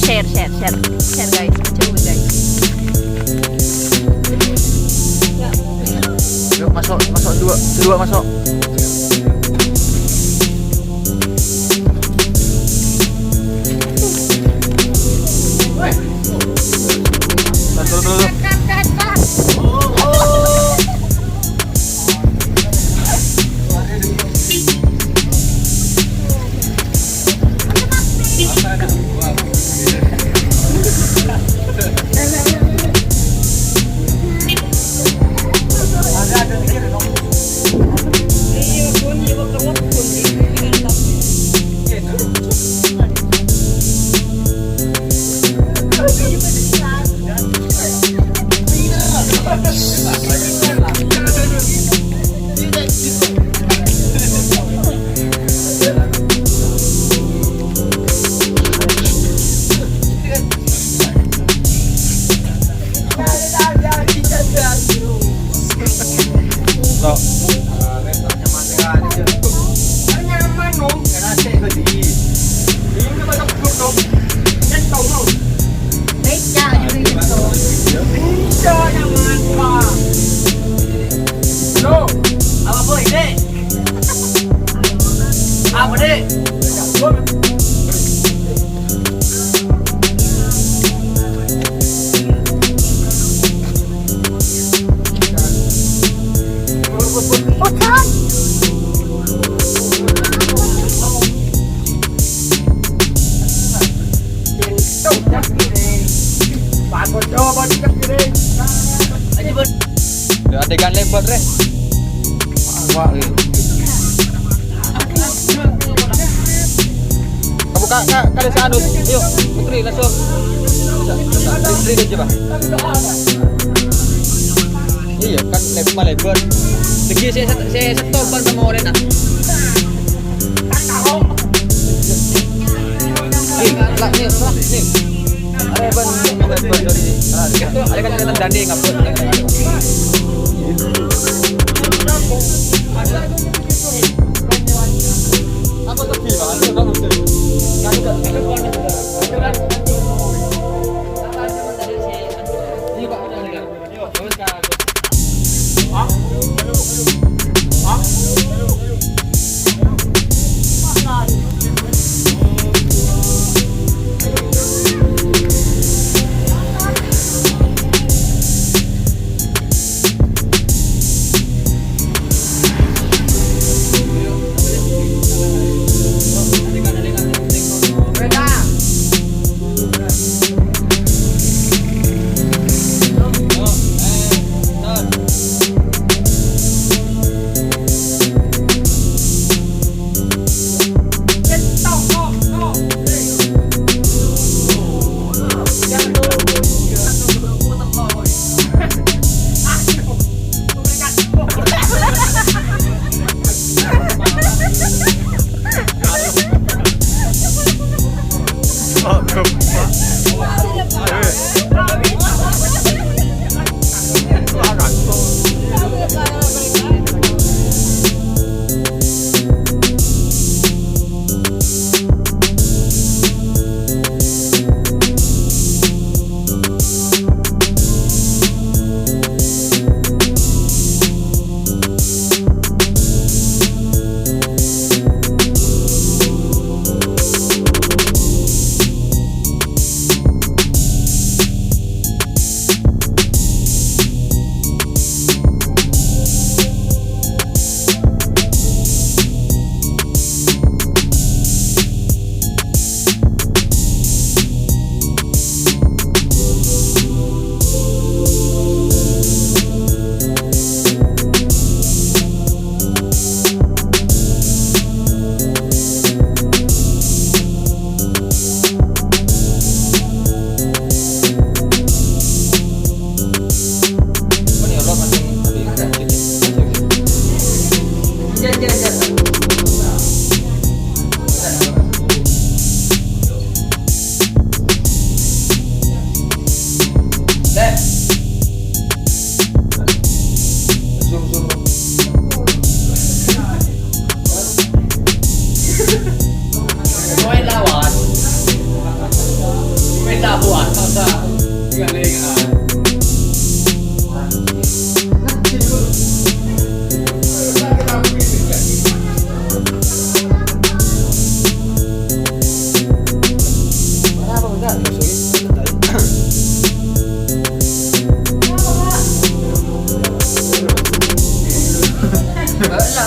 Share guys, coba guys. Yuk masuk dua masuk. Tuh. Adegan lebar re. Wah. Buka kali seanut. Yuk, Putri langsung. Putri aja, Bang. Iya, kan lebar. Lagi saya stop ban sama orang nak. Nih. Ada ban lebar dari. Ada kan kelihatan danding apa. Aku tepi banget, kamu tuh.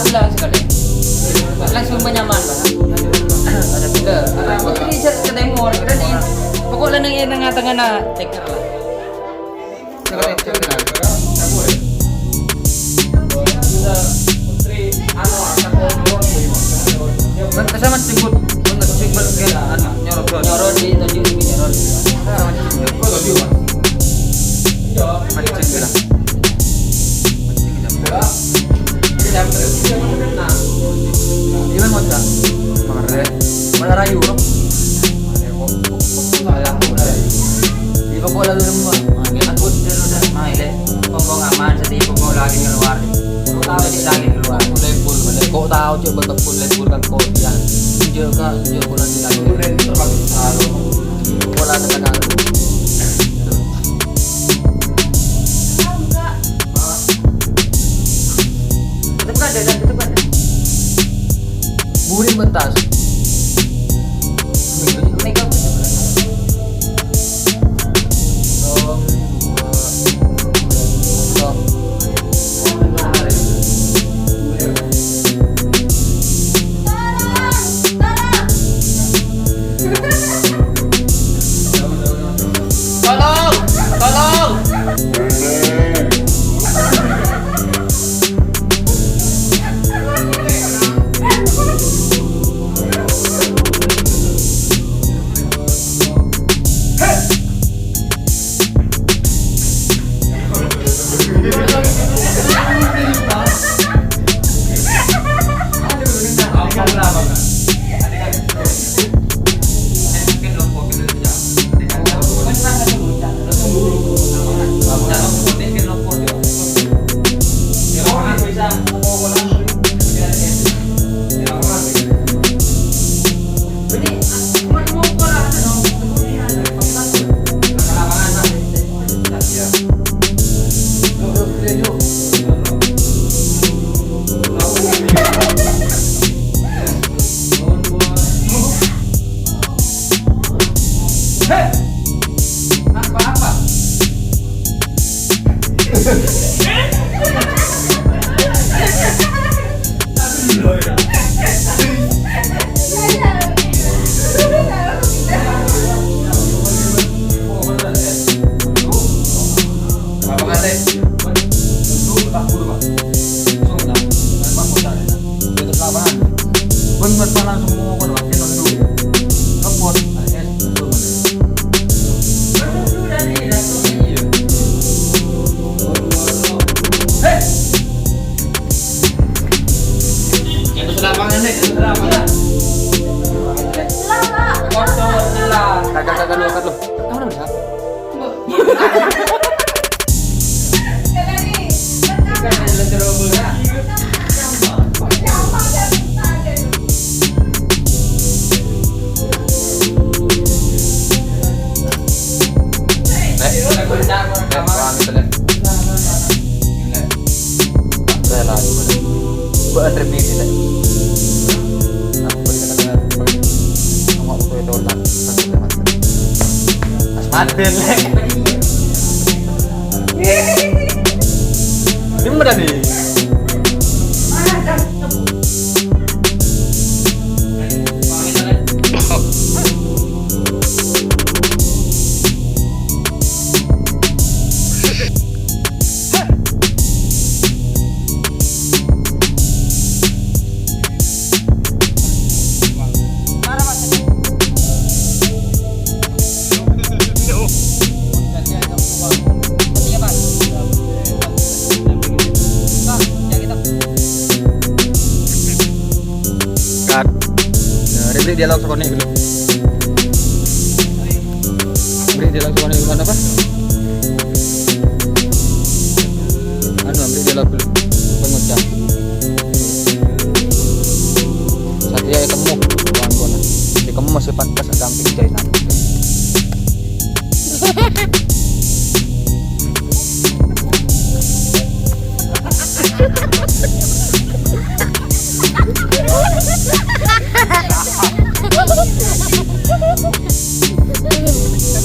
lang sekali. Langsung menyaman ba? Ada tiga. Ini sa demo kita ni. Pokok lang nang tengah na check lah. Check na. Kasama timbul timbul kaya nyorot di tujuh ini nyorot. Iman mo siya? Mana rayu bro? Di ba ko lalo mo? Ginagod pero na maile. Pokok aman sa di pokok lagi keluar. Jadi lagi keluar. Level mana? Kau tahu coba tepun level kan kau dia. Jauh bulan di lagi. Terbatas selalu. Bola tengah. Tetap ada. Burin betas. Mega Tolong. Bener pa langsung mau kan waktu nonton repot alias betul Itu selapangan deh, itu selapangan. Kakak lu kamu udah bisa Adel lek. Ini mana nih? Beri dialog sekolah dulu. Beri dialog sekolah dulu apa? Beri dialog dulu. Pengucap. Satria kamu, kawan-kawan. Jadi kamu masih pantas damping jahitan.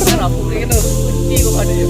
Kenapa begitu? Ini kok ada ya?